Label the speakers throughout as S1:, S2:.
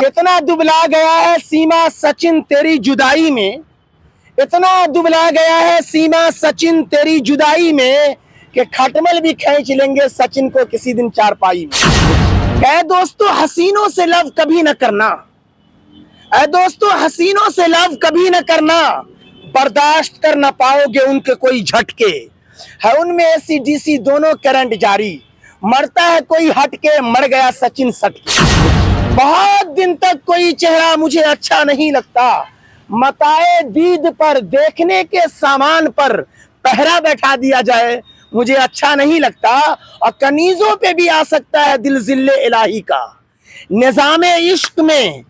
S1: इतना दुबला गया है सीमा सचिन तेरी जुदाई में, इतना दुबला गया है सीमा सचिन तेरी जुदाई में कि खटमल भी खींच लेंगे सचिन को किसी दिन चारपाई में। ऐ दोस्तों हसीनों से लव कभी न करना, ऐ दोस्तों हसीनों से लव कभी न करना, बर्दाश्त कर न पाओगे उनके कोई झटके, है उनमें एसी डीसी दोनों करंट जारी, मरता है कोई हटके मर गया सचिन सटके। बहुत दिन तक कोई चेहरा मुझे अच्छा नहीं लगता, मताए दीद पर देखने के सामान पर पहरा बैठा दिया जाए मुझे अच्छा नहीं लगता, और कनीजों पे भी आ सकता है दिल जिल्ले इलाही का, निजामे इश्क में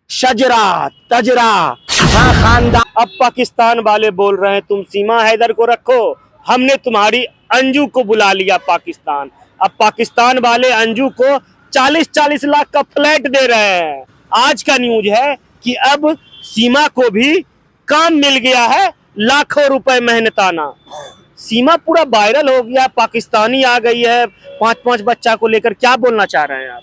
S1: शजरा तजरा हाँ खानदान।
S2: अब पाकिस्तान वाले बोल रहे हैं तुम सीमा हैदर को रखो, हमने तुम्हारी अंजू को बुला लिया पाकिस्तान। अब पाकिस्तान वाले अंजू को 40-40 लाख का फ्लैट दे रहे हैं। आज का न्यूज है कि अब सीमा को भी काम मिल गया है, लाखों रुपए मेहनताना। सीमा पूरा वायरल हो गया, पाकिस्तानी आ गई है 5-5 बच्चा को लेकर। क्या बोलना चाह रहे हैं आप?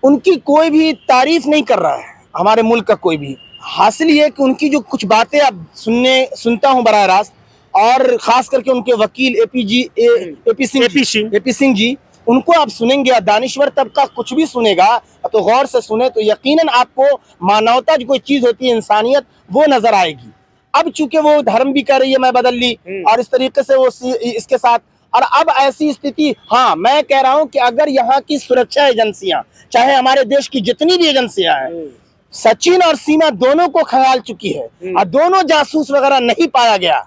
S1: उनकी कोई भी तारीफ नहीं कर रहा है हमारे मुल्क का कोई भी। हासिल ये कि उनकी जो कुछ बातें अब सुनता हूं बराह रास्त, और खास करके उनके वकील एपी सिंह जी, उनको आप सुनेंगे, दानिश्वर तबका कुछ भी सुनेगा तो गौर से सुने तो यकीनन आपको मानवता जो कोई चीज होती है, इंसानियत, वो नजर आएगी। अब चूंकि वो धर्म भी कर रही है मैं बदल ली, और इस तरीके से वो इसके साथ, और अब ऐसी स्थिति, हाँ मैं कह रहा हूं कि अगर यहाँ की सुरक्षा एजेंसियां, चाहे हमारे देश की जितनी भी एजेंसियां हैं, सचिन और सीमा दोनों को खंगाल चुकी है और दोनों जासूस वगैरह नहीं पाया गया,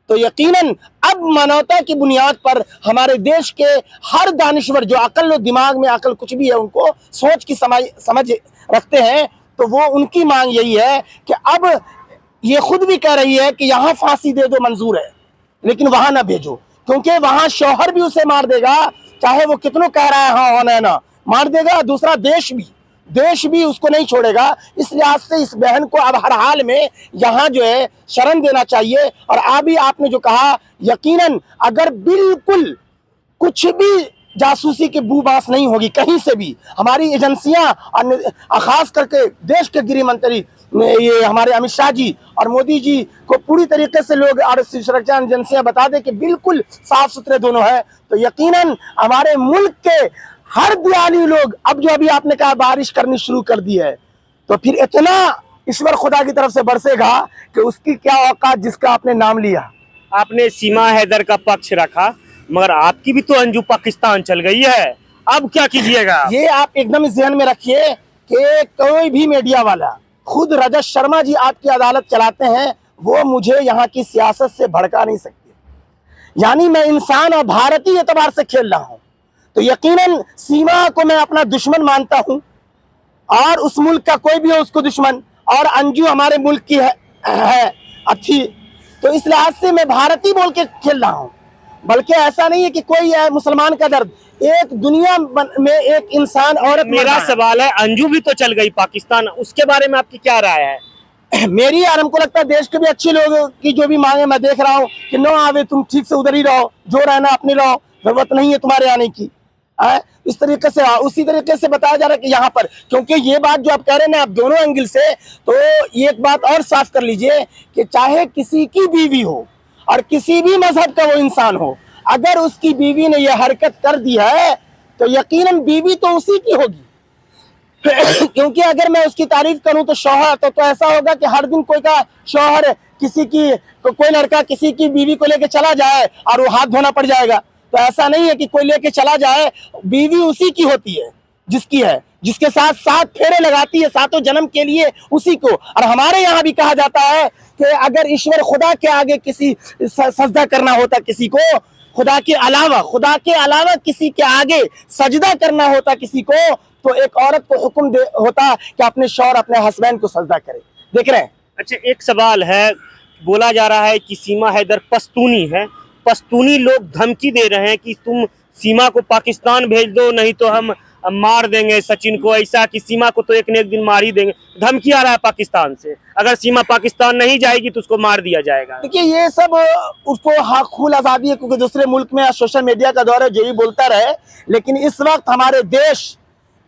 S1: तो यकीनन अब मानवता की बुनियाद पर हमारे देश के हर दानिश्वर जो अकल और दिमाग में अकल कुछ भी है, उनको सोच की समझ रखते हैं, तो वो उनकी मांग यही है कि अब ये खुद भी कह रही है कि यहाँ फांसी दे दो मंजूर है, लेकिन वहां ना भेजो, क्योंकि वहां शौहर भी उसे मार देगा, चाहे वो कितनों कह रहा है हाँ होना है ना, मार देगा। दूसरा देश भी उसको नहीं छोड़ेगा। इस लिहाज से इस बहन को अब हर हाल में यहाँ जो है शरण देना चाहिए। और अभी आपने जो कहा, यकीनन अगर बिल्कुल कुछ भी जासूसी की बू बास नहीं होगी कहीं से भी, हमारी एजेंसियां और खास करके देश के गृह मंत्री ये हमारे अमित शाह जी और मोदी जी को पूरी तरीके से लोग और सुरक्षा एजेंसियां बता दें कि बिल्कुल साफ सुथरे दोनों हैं, तो यकीनन हमारे मुल्क के हर दयालु लोग, अब जो अभी आपने कहा बारिश करनी शुरू कर दी है, तो फिर इतना ईश्वर खुदा की तरफ से बरसेगा कि उसकी क्या औकात जिसका आपने नाम लिया।
S2: आपने सीमा हैदर का पक्ष रखा, मगर आपकी भी तो अंजू पाकिस्तान चल गई है, अब क्या कीजिएगा?
S1: ये आप एकदम ध्यान में रखिए कि कोई भी मीडिया वाला, खुद रजत शर्मा जी आपकी अदालत चलाते हैं, वो मुझे यहाँ की सियासत से भड़का नहीं सकते। यानी मैं इंसान और भारतीय एतबार से खेल रहा हूँ, तो यकीनन सीमा को मैं अपना दुश्मन मानता हूं, और उस मुल्क का कोई भी हो उसको दुश्मन, और अंजू हमारे मुल्क की है अच्छी, तो इस लिहाज से मैं भारतीय बोल के खेल रहा हूं। बल्कि ऐसा नहीं है कि कोई है मुसलमान का दर्द, एक दुनिया में एक इंसान औरत।
S2: मेरा सवाल है, अंजू भी तो चल गई पाकिस्तान, उसके बारे में आपकी क्या राय है?
S1: मेरी और हमको लगता है देश के भी अच्छे लोगों की जो भी मांगे मैं देख रहा हूँ कि नो आवे, तुम ठीक से उधर ही रहो, जो रहना अपने रहो, जरूरत नहीं है तुम्हारे आने की। इस तरीके से उसी तरीके से बताया जा रहा है कि यहाँ पर, क्योंकि ये बात जो आप कह रहे हैं ना आप दोनों एंगल से, तो ये एक बात और साफ कर लीजिए कि चाहे किसी की बीवी हो और किसी भी मजहब का वो इंसान हो, अगर उसकी बीवी ने ये हरकत कर दी है तो यकीनन बीवी तो उसी की होगी। क्योंकि अगर मैं उसकी तारीफ करूं तो शौहर तो ऐसा होगा कि हर दिन कोई का शौहर किसी की, कोई लड़का किसी की बीवी को लेके चला जाए और वो हाथ धोना पड़ जाएगा, तो ऐसा नहीं है कि कोई लेके चला जाए, बीवी उसी की होती है जिसकी है, जिसके साथ 7 फेरे लगाती है सातों जन्म के लिए उसी को। और हमारे यहाँ भी कहा जाता है कि अगर ईश्वर खुदा के आगे किसी सजदा करना होता किसी को, खुदा के अलावा किसी के आगे सजदा करना होता किसी को, तो एक औरत को हुक्म होता कि अपने शौहर अपने हस्बैंड को सजदा करे। देख रहे हैं?
S2: अच्छा, एक सवाल है, बोला जा रहा है कि सीमा हैदर पश्तूनी है, पश्तूनी लोग धमकी दे रहे हैं कि तुम सीमा को पाकिस्तान भेज दो, नहीं तो हम मार देंगे सचिन को, ऐसा कि सीमा को तो एक न एक दिन मार ही देंगे, धमकी आ रहा है पाकिस्तान से, अगर सीमा पाकिस्तान नहीं जाएगी तो उसको मार दिया जाएगा।
S1: देखिए ये सब उसको हक आज़ादी है, क्योंकि दूसरे मुल्क में सोशल मीडिया का दौर है, जो ही बोलता रहे, लेकिन इस वक्त हमारे देश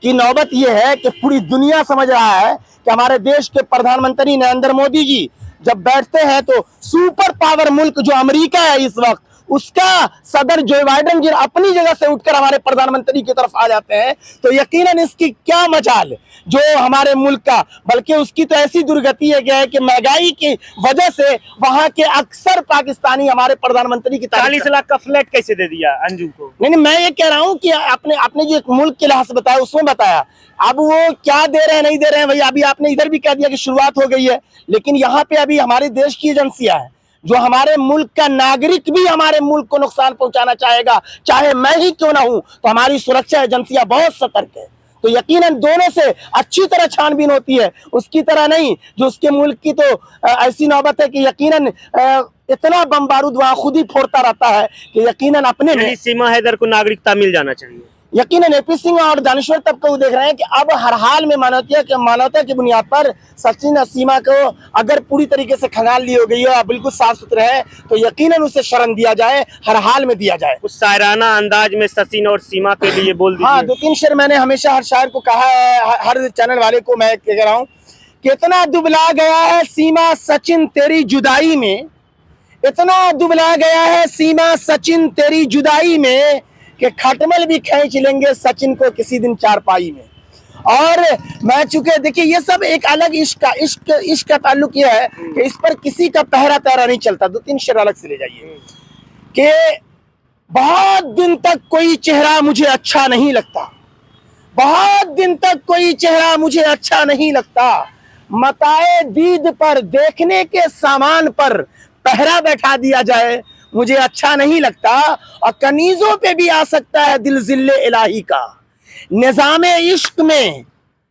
S1: कि नौबत यह है कि पूरी दुनिया समझ रहा है कि हमारे देश के प्रधानमंत्री नरेंद्र मोदी जी जब बैठते हैं तो सुपर पावर मुल्क जो अमेरिका है इस वक्त, उसका सदर जो बाइडेन जी अपनी जगह से उठकर हमारे प्रधानमंत्री की तरफ आ जाते हैं, तो यकीनन इसकी क्या मजाल जो हमारे मुल्क का, बल्कि उसकी तो ऐसी दुर्गति है क्या है कि महंगाई की वजह से वहां के अक्सर पाकिस्तानी हमारे प्रधानमंत्री की
S2: 40 लाख का फ्लैट कैसे दे दिया अंजू को?
S1: नहीं, मैं ये कह रहा हूँ कि आपने जो एक मुल्क के लिहाज से बताया उसमें बताया, अब वो क्या दे रहे हैं नहीं दे रहे हैं भैया, अभी आपने इधर भी कह दिया कि शुरुआत हो गई है, लेकिन यहाँ पे अभी हमारे देश की एजेंसियां है, जो हमारे मुल्क का नागरिक भी हमारे मुल्क को नुकसान पहुंचाना चाहेगा, चाहे मैं ही क्यों ना हूं, तो हमारी सुरक्षा एजेंसियां बहुत सतर्क है। तो यकीनन दोनों से अच्छी तरह छानबीन होती है, उसकी तरह नहीं जो उसके मुल्क की तो ऐसी नौबत है कि यकीनन इतना बम बारूद वहां खुद ही फोड़ता रहता है कि यकीनन अपने में
S2: सीमा हैदर को नागरिकता मिल जाना चाहिए।
S1: यकीनन एपी सिंह और दानिश्वर तबका वो देख रहे हैं कि अब हर हाल में मानवता की बुनियाद पर सचिन और सीमा को अगर पूरी तरीके से खंगाल ली हो गई हो और बिल्कुल साफ सुथरे है तो यकीनन उसे शरण दिया जाए, हर हाल में दिया जाए।
S2: उस शायराना अंदाज में सचिन और सीमा के लिए बोल दीजिए।
S1: हाँ, 2-3 शेर मैंने हमेशा हर शायर को कहा है, हर चैनल वाले को मैं कह रहा हूँ, कितना दुबला गया है सीमा सचिन तेरी जुदाई में, इतना दुबला गया है सीमा सचिन तेरी जुदाई में कि खटमल भी खींच लेंगे सचिन को किसी दिन चारपाई में। और मैं चूंकि देखिए ये सब एक अलग इश्क का ताल्लुक ये है कि इस पर किसी का पहरा तहरा नहीं चलता। 2-3 शेर अलग से ले जाइए कि बहुत दिन तक कोई चेहरा मुझे अच्छा नहीं लगता, बहुत दिन तक कोई चेहरा मुझे अच्छा नहीं लगता, मताए दीद पर देखने के सामान पर पहरा बैठा दिया जाए मुझे अच्छा नहीं लगता, और कनीजों पे भी आ सकता है दिल जिल्ले इलाही का, निजामे इश्क में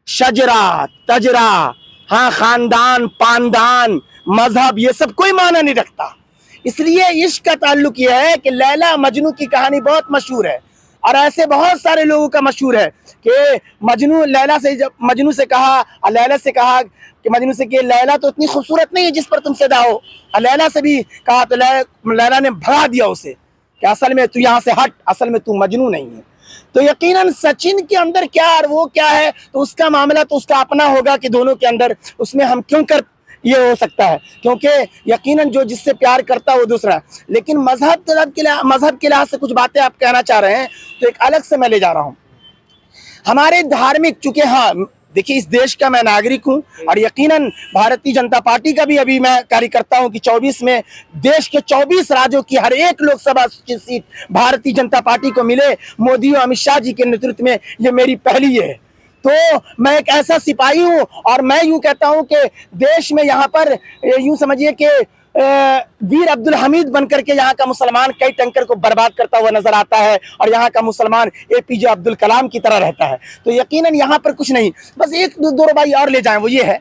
S1: शजरा तजरा, हाँ खानदान पानदान मजहब ये सब कोई माना नहीं रखता। इसलिए इश्क का ताल्लुक यह है कि लैला मजनू की कहानी बहुत मशहूर है और ऐसे बहुत सारे लोगों का मशहूर है कि मजनू लैला से जब मजनू से कहा और लैला से कहा कि मजनू से कि लैला तो इतनी खूबसूरत नहीं है जिस पर तुम फिदा हो, और लैला से भी कहा तो लैला ने भगा दिया उसे कि असल में तू यहाँ से हट, असल में तू मजनू नहीं है। तो यकीनन सचिन के अंदर क्या और वो क्या है तो उसका मामला तो उसका अपना होगा कि दोनों के अंदर उसमें हम क्यों कर ये हो सकता है, क्योंकि यकीनन जो जिससे प्यार करता है वो दूसरा है। लेकिन मजहब के लिहाज से कुछ बातें आप कहना चाह रहे हैं तो एक अलग से मैं ले जा रहा हूँ हमारे धार्मिक, चूंकि हाँ देखिए इस देश का मैं नागरिक हूं और यकीनन भारतीय जनता पार्टी का भी अभी मैं कार्यकर्ता हूं कि 24 में देश के 24 राज्यों की हर एक लोकसभा सीट भारतीय जनता पार्टी को मिले, मोदी और अमित शाह जी के नेतृत्व में, ये मेरी पहली है। तो मैं एक ऐसा सिपाही हूं और मैं यूं कहता हूं कि देश में यहाँ पर यूं समझिए कि वीर अब्दुल हमीद बनकर के यहाँ का मुसलमान कई टैंकर को बर्बाद करता हुआ नजर आता है और यहाँ का मुसलमान एपीजे अब्दुल कलाम की तरह रहता है। तो यकीनन यहाँ पर कुछ नहीं, बस एक दो भाई और ले जाएं, वो ये है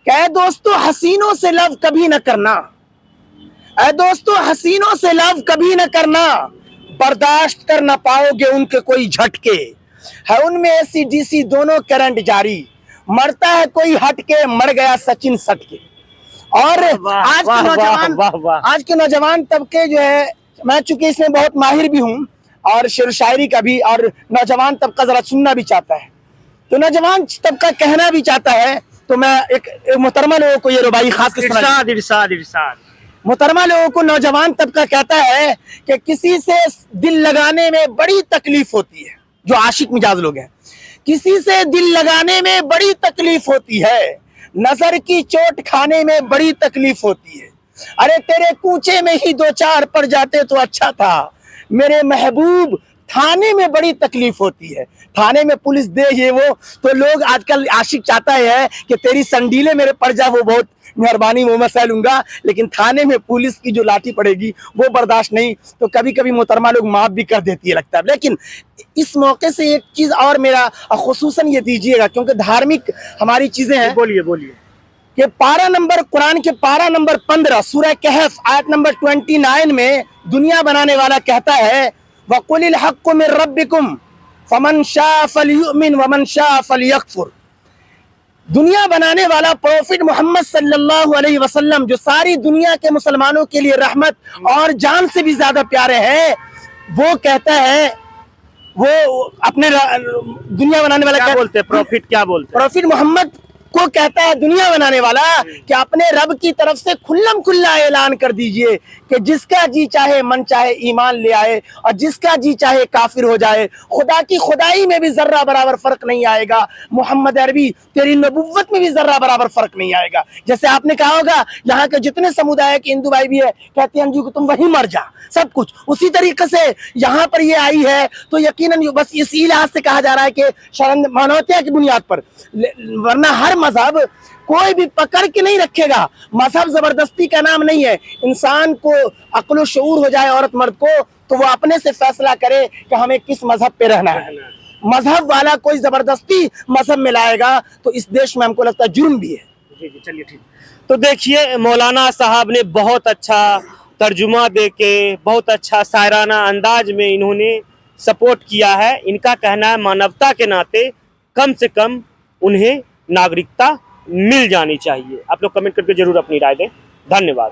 S1: कि दोस्तों हसीनों से लव कभी न करना, दोस्तों हसीनों से लव कभी न करना, बर्दाश्त कर न पाओगे उनके कोई झटके, है उनमें एसी डीसी दोनों करंट जारी, मरता है कोई हटके मर गया सचिन सटके। और आज के नौजवान तबके जो है, मैं चूंकि इसमें बहुत माहिर भी हूं और शेर शायरी का भी, और नौजवान तबका जरा सुनना भी चाहता है तो नौजवान तबका कहना भी चाहता है, तो मैं एक मोहतरमा लोगों को ये रुबाई खास
S2: इरशाद
S1: मोहतरमा लोगों को नौजवान तबका कहता है कि किसी से दिल लगाने में बड़ी तकलीफ होती है, जो आशिक मिजाज लोग हैं, किसी से दिल लगाने में बड़ी तकलीफ होती है, नजर की चोट खाने में बड़ी तकलीफ होती है, अरे तेरे कूचे में ही 2-4 पड़ जाते तो अच्छा था, मेरे महबूब थाने में बड़ी तकलीफ होती है, थाने में पुलिस दे ये वो, तो लोग आजकल आशिक चाहता है कि तेरी संडीले मेरे पड़ जाए वो बहुत मेहरबानी वो मैं सह लूंगा, लेकिन थाने में पुलिस की जो लाठी पड़ेगी वो बर्दाश्त नहीं। तो कभी कभी मोहतरमा लोग माफ भी कर देती है लगता है। लेकिन इस मौके से एक चीज और मेरा खुसूसन ये दीजिएगा, क्योंकि धार्मिक हमारी चीजें हैं,
S2: बोलिए
S1: कि कुरान के पारा नंबर 15 सूरह कहफ आयत नंबर 29 में दुनिया बनाने वाला कहता है वकुलिल हक्कु मिर रब्बिकुम फमन शाअ फलयुमिन वमन शाअ फलयकफुर। दुनिया बनाने वाला प्रॉफिट मोहम्मद सल्लल्लाहु अलैहि वसल्लम, जो सारी दुनिया के मुसलमानों के लिए रहमत और जान से भी ज्यादा प्यारे हैं, वो कहता है वो अपने दुनिया बनाने वाला
S2: क्या बोलते हैं प्रॉफिट, क्या बोलते हैं?
S1: प्रॉफिट मोहम्मद को कहता है दुनिया बनाने वाला कि अपने रब की तरफ से खुल्लम खुल्ला ऐलान कर दीजिए कि जिसका जी चाहे मन चाहे ईमान ले आए और जिसका जी चाहे काफिर हो जाए, खुदा की खुदाई में भी जर्रा बराबर फर्क नहीं आएगा, मोहम्मद अरबी तेरी नबुव्वत में भी जर्रा बराबर फर्क नहीं आएगा। जैसे आपने कहा होगा यहाँ के जितने समुदाय के हिंदू भाई भी है कहते हैं अंजू को तुम वहीं मर जा, सब कुछ उसी तरीके से यहाँ पर ये आई है। तो यकीनन बस इसी लिहाज से कहा जा रहा है कि शरण मानवता की बुनियाद पर, वरना हर मजहब कोई भी पकड़ के नहीं रखेगा। मजहब जबरदस्ती का नाम नहीं है। इंसान को अक्ल शऊर हो जाए औरत मर्द को तो वो अपने से फैसला करे कि हमें किस मजहब पे रहना है। मजहब वाला कोई जबरदस्ती मजहब में लाएगा तो इस देश में हमको लगता है जुर्म भी है।
S2: जी जी, चलिए ठीक। तो देखिए मौलाना साहब ने बहुत अच्छा तर्जुमा देके बहुत अच्छा शायराना अंदाज में इन्होंने सपोर्ट किया है। इनका कहना है मानवता के नाते कम से कम उन्हें नागरिकता मिल जानी चाहिए। आप लोग कमेंट करके जरूर अपनी राय दें। धन्यवाद।